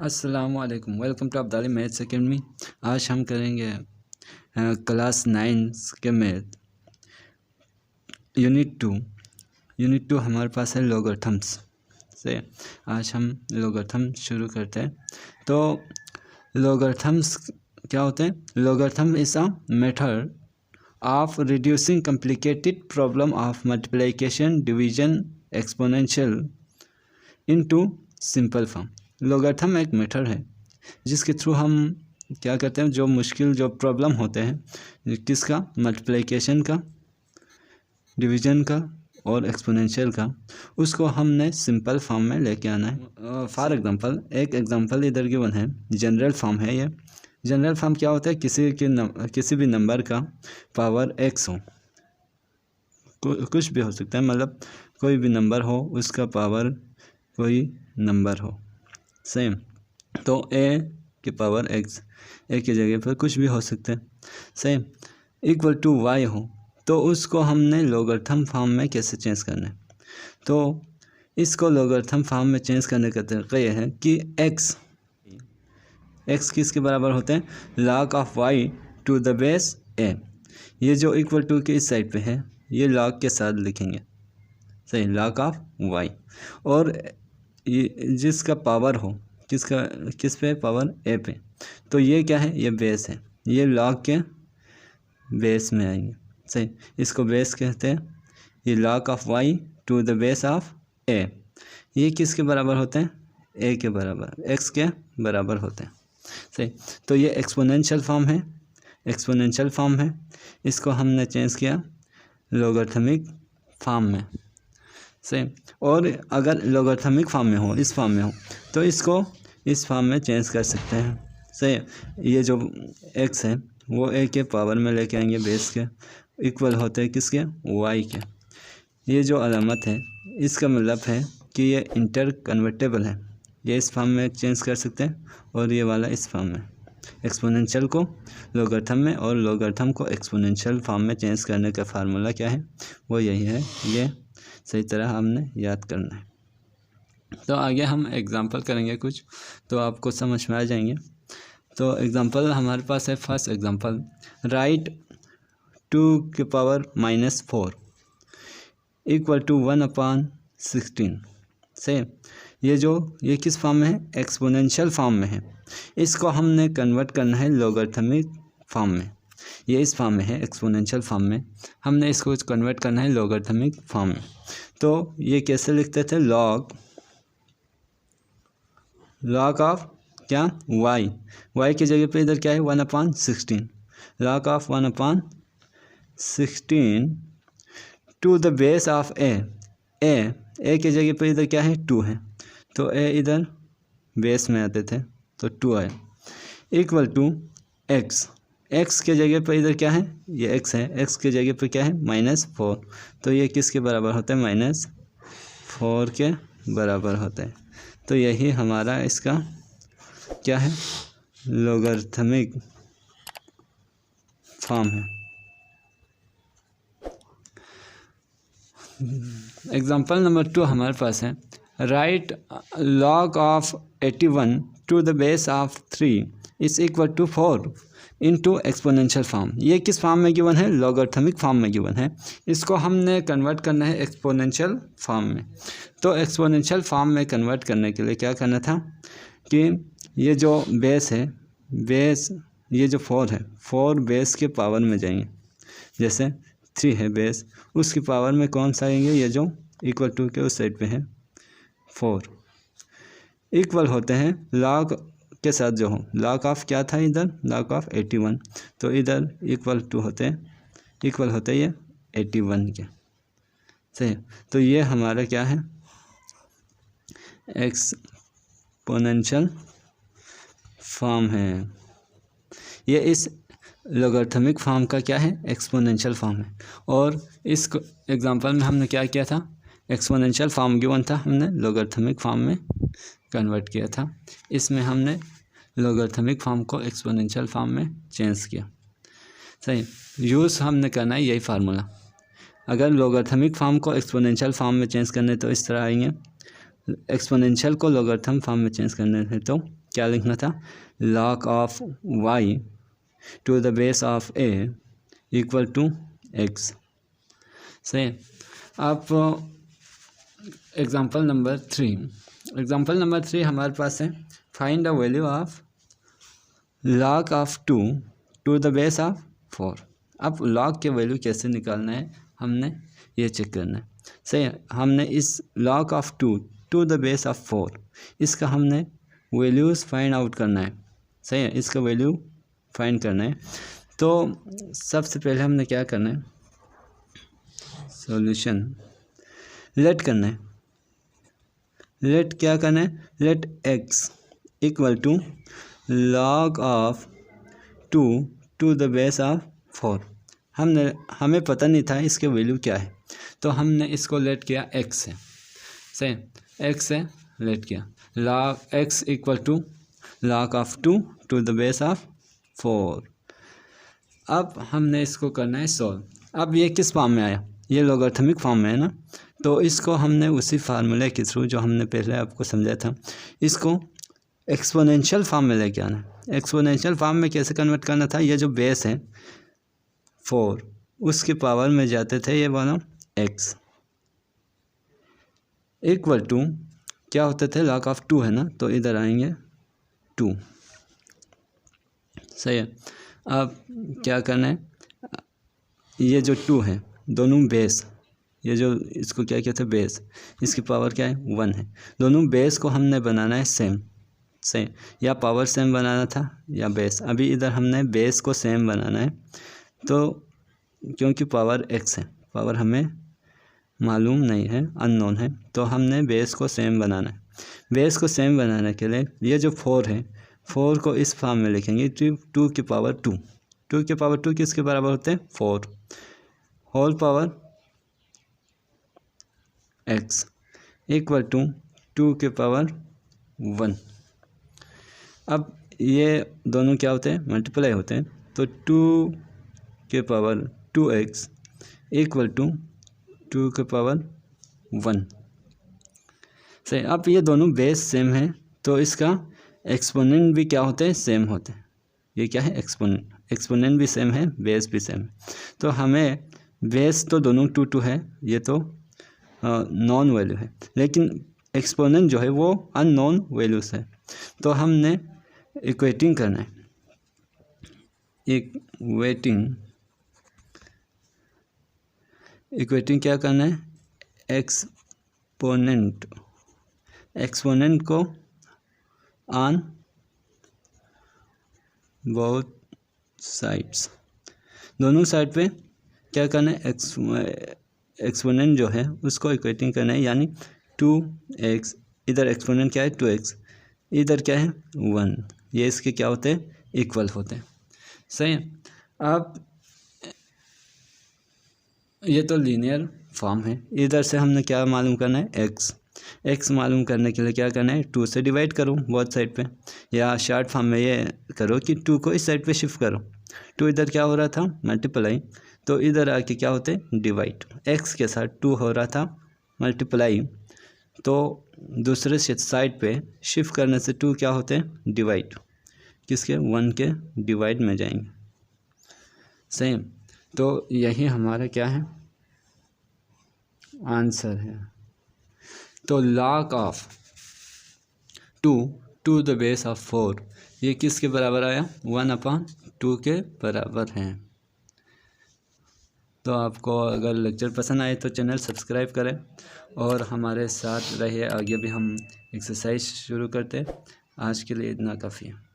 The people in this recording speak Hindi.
अस्सलामुअलैकुम, welcome to Abdali maths academy. आज हम करेंगे क्लास 9 के मैथ यूनिट टू हमारे पास है लॉगरिथम्स से। आज हम लॉगरिथम शुरू करते हैं। तो लॉगरिथम्स क्या होते हैं? Logarithm is a method of reducing complicated problem of multiplication, division, exponential into simple form. Logarithm एक मेथड है जिसके थ्रू हम क्या करते हैं, जो प्रॉब्लम होते हैं किसका, मल्टीप्लिकेशन का, डिवीजन का और एक्सपोनेंशियल का, उसको हमने सिंपल फॉर्म में लेके आना है। फॉर एग्जांपल, एक एग्जांपल इधर गिवन है, जनरल फॉर्म है ये। जनरल फॉर्म क्या होता है? किसी भी नंबर का पावर x हो, कुछ भी हो सकता है, मतलब कोई भी नंबर हो उसका पावर कोई नंबर हो, सेम। तो a के पावर x, a की जगह पर कुछ भी हो सकता है, सेम, इक्वल टू y हो, तो उसको हमने लॉगरिथम फॉर्म में कैसे चेंज करना है? तो इसको लॉगरिथम फॉर्म में चेंज करने का तरीका यह है कि x किसके बराबर होते हैं? log of y to the base a। ये जो इक्वल टू के इस साइड पे है, ये log के साथ लिखेंगे, सही, log ऑफ y। और ये जिसका पावर हो, किस पे? पावर a पे, तो ये क्या है? ये बेस है, ये log के बेस में आएंगे, सही, इसको बेस कहते हैं। ये log of y to the base of a, ये किसके बराबर होते हैं? a के बराबर, x के बराबर होते हैं, सही। तो ये एक्सपोनेंशियल फॉर्म है, इसको हमने चेंज किया लॉगरिथमिक फॉर्म में, सही। और अगर लॉगरिथमिक फॉर्म में हो, इस फॉर्म में हो, तो इसको इस फॉर्म में चेंज कर सकते हैं, सही। ये जो x है वो a के पावर में लेके आएंगे, बेस के इक्वल होते हैं किसके? y के। ये जो अलामत है इसका मतलब है कि ये इंटर कन्वर्टेबल है, ये इस फॉर्म में चेंज कर सकते हैं और ये वाला इस फॉर्म में। एक्सपोनेंशियल को लॉगरिथम में और लॉगरिथम को एक्सपोनेंशियल फॉर्म में चेंज करने का फार्मूला क्या है? वो यही है, ये सही तरह हमने याद करना है। तो आगे हम एग्जांपल करेंगे कुछ, तो आपको समझ में आ जाएंगे। तो एग्जांपल हमारे पास है, फर्स्ट एग्जांपल, राइट 2 के पावर -4 इक्वल टू 1/16, सेम। ये किस फॉर्म में है? एक्सपोनेंशियल फॉर्म में है। इसको हमने कन्वर्ट करना है लॉगरिथमिक फॉर्म में। ये इस फॉर्म में है, एक्सपोनेंशियल फॉर्म में, हमने इसको कन्वर्ट करना है लॉगरिथमिक फॉर्म में। तो ये कैसे लिखते थे? लॉग ऑफ क्या? y की जगह पे इधर क्या है? 1/16, log of 1/16 to the base of a की जगह पे इधर क्या है? 2 है, तो a इधर बेस में आते थे तो 2 आए, इक्वल टू x के जगह पे इधर क्या है? ये x है, x के जगह पे क्या है? -4, तो ये किसके बराबर होता है? -4 के बराबर होता है। तो यही हमारा इसका क्या है? लॉगरिथमिक फॉर्म है। एग्जांपल नंबर 2 हमारे पास है, right log of 81 to the base of 3 is equal to 4 into exponential form. ये किस फॉर्म में गिवन है? लॉगरिथमिक फॉर्म में गिवन है। इसको हमने कन्वर्ट करना है एक्सपोनेंशियल फॉर्म में। तो एक्सपोनेंशियल फॉर्म में कन्वर्ट करने के लिए क्या करना था कि ये जो बेस है, ये जो 4 है, 4 बेस के पावर में जाएंगे, जैसे 3 है बेस, उसकी पावर में कौन सा आएंगे? ये जो इक्वल टू के उस साइड पे है 4, इक्वल होते हैं लॉग के साथ जो हो, लॉग ऑफ क्या था इधर? लॉग ऑफ 81, तो इधर इक्वल होते ये 81 के, सही। तो ये हमारा क्या है? एक्सपोनेंशियल फॉर्म है। ये इस लॉगरिथमिक फॉर्म का क्या है? एक्सपोनेंशियल फॉर्म है। और इस एग्जांपल में हमने क्या किया था? एक्सपोनेंशियल फॉर्म गिवन था, हमने लॉगरिथमिक फॉर्म में कन्वर्ट किया था। इसमें हमने लॉगरिथमिक फॉर्म को एक्सपोनेंशियल फॉर्म में चेंज किया, सही। यूज़ हमने करना है यही फार्मूला। अगर लॉगरिथमिक फॉर्म को एक्सपोनेंशियल फॉर्म में चेंज करने तो इस तरह आएंगे, एक्सपोनेंशियल को लॉगरिथम फॉर्म में चेंज करने हैं तो क्या लिखना था, log of y to the base of a equal to x। सही। अब एग्जांपल नंबर 3 हमारे पास है, find the value of log of 2 to the base of 4। अब log के वैल्यू कैसे निकालना है, हमने ये चेक करना है। सही है, हमने इस log of 2 to the base of 4 इसका हमने वैल्यूज़ फाइंड आउट करना है। सही है, इसका वैल्यू फाइंड करना है। तो सबसे पहले हमने क्या करना है, सॉल्यूशन लेट करना है। लेट क्या करना है, let x equal to log of 2 to the base of 4। हमें पता नहीं था इसके वैल्यू क्या है, तो हमने इसको लेट किया x से। सही, x से लेट किया, log x equal to log of 2 to the base of 4। अब हमने इसको करना है सॉल्व। अब ये किस फॉर्म में आया, ये लॉगरिथमिक फॉर्म में है ना, तो इसको हमने उसी फार्मूले के थ्रू जो हमने पहले आपको समझाया था, इसको एक्सपोनेंशियल फॉर्म में लेके आना है। एक्सपोनेंशियल फॉर्म में कैसे कन्वर्ट करना था, ये जो बेस है 4 उसके पावर में जाते थे ये वाला x इक्वल टू क्या होते थे, log ऑफ 2 है ना, तो इधर आएंगे 2। सही है। अब क्या करना है, ये जो 2 है दोनों बेस, ये जो इसको क्या कहते हैं बेस, इसकी पावर क्या है 1 है। दोनों बेस को हमने बनाना है सेम। सही, या पावर सेम बनाना था या बेस। अभी इधर हमने बेस को सेम बनाना है, तो क्योंकि पावर x है, पावर हमें मालूम नहीं है, अननोन है, तो हमने बेस को सेम बनाना है। बेस को सेम बनाने के लिए ये जो 4 है, 4 को इस फॉर्म में लिखेंगे, 2 की पावर 2। 2 की पावर 2 किसके बराबर होते हैं, 4 whole power x equal to 2 के पावर 1। अब ये दोनों क्या होते हैं, मल्टीप्लाई होते हैं, तो 2 के पावर 2x इक्वल टू 2 के पावर 1। सही। अब ये दोनों बेस सेम है, तो इसका एक्सपोनेंट भी क्या होते हैं, सेम होते हैं। ये क्या है, एक्सपोनेंट भी सेम है, बेस भी सेम है। तो हमें बेस तो दोनों 2 है, ये तो नॉन वैल्यू है, लेकिन एक्सपोनेंट जो है वो अननोन वैल्यूज है। तो हमने इक्वेटिंग करना है, इक्वेटिंग क्या करना है, एक्सपोनेंट को ऑन बोथ साइड्स, दोनों साइड पे क्या करना है, एक्सपोनेंट जो है उसको इक्वेटिंग करना है, यानी 2x, इधर एक्सपोनेंट क्या है 2x, इधर क्या है 1, ये इसके क्या होते हैं, इक्वल होते हैं। सही है। अब ये तो लीनियर फॉर्म है, इधर से हमने क्या मालूम करना है, x मालूम करने के लिए क्या करना है, 2 से डिवाइड करो बोथ साइड पे, या शॉर्ट फॉर्म में ये करो कि 2 को इस साइड पे शिफ्ट करो। 2 इधर क्या हो रहा था, मल्टीप्लाई, तो इधर आके क्या होते हैं, डिवाइड। x के साथ 2 हो रहा था मल्टीप्लाई, तो दूसरे साइड पे शिफ्ट करने से 2 क्या होते हैं, डिवाइड, किसके, 1 के डिवाइड में जाएंगे। सही। तो यही हमारा क्या है, आंसर है। तो log of 2 to the base of 4 ये किसके बराबर आया, 1/2 के बराबर है। तो आपको अगर लेक्चर पसंद आए तो चैनल सब्सक्राइब करें और हमारे साथ रहिए, आगे भी हम एक्सरसाइज शुरू करते हैं। आज के लिए इतना काफ़ी है।